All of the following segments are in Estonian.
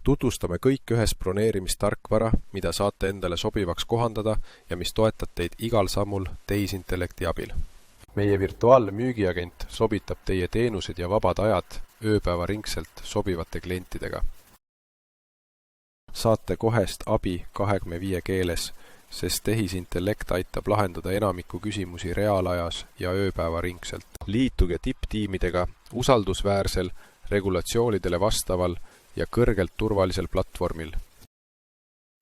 Tutvustame kõik ühes broneerimistarkvara, mida saate endale sobivaks kohandada ja mis toetab teid igal sammul tehisintellekti abil. Meie virtuaalne müügiagent sobitab teie teenused ja vabad ajad ööpäevaringselt sobivate klientidega. Saate kohest abi 25 keeles, sest tehisintellekt aitab lahendada enamiku küsimusi reaalajas ja ööpäevaringselt. Liituge tipptiimidega usaldusväärsel, regulatsioonidele vastaval ja kõrgelt turvalisel platvormil.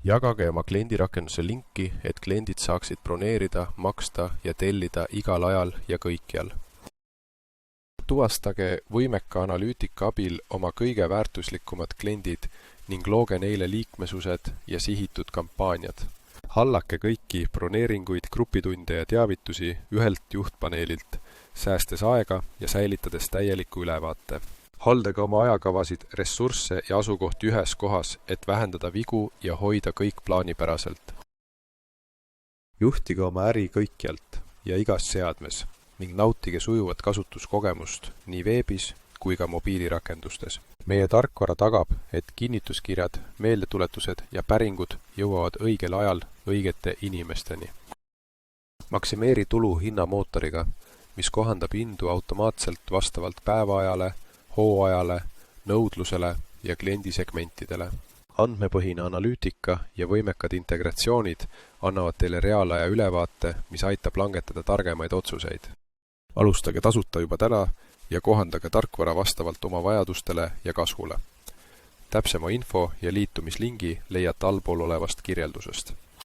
Jagage oma kliendirakenduse linki, et kliendid saaksid broneerida, maksta ja tellida igal ajal ja kõikjal. Tuvastage võimeka analüütika abil oma kõige väärtuslikumad kliendid ning looge neile liikmesused ja sihitud kampaaniad. Hallake kõiki broneeringuid, grupitunde ja teavitusi ühelt juhtpaneelilt, säästes aega ja säilitades täieliku ülevaate. Haldage oma ajakavasid, ressursse ja asukohti ühes kohas, et vähendada vigu ja hoida kõik plaanipäraselt. Juhtige oma äri kõikjalt ja igas seadmes ning nautige sujuvat kasutuskogemust nii veebis kui ka mobiilirakendustes. Meie tarkvara tagab, et kinnituskirjad, meeldetuletused ja päringud jõuavad õigel ajal õigete inimesteni. Maksimeeri tulu hinnamootoriga, mis kohandab hindu automaatselt vastavalt päevaajale, hooajale, nõudlusele ja kliendisegmentidele. Andmepõhine analüütika ja võimekad integratsioonid annavad teile reaalaja ülevaate, mis aitab langetada targemaid otsuseid. Alustage tasuta juba täna ja kohandage tarkvara vastavalt oma vajadustele ja kasvule. Täpsema info ja liitumislingi leiate allpool olevast kirjeldusest.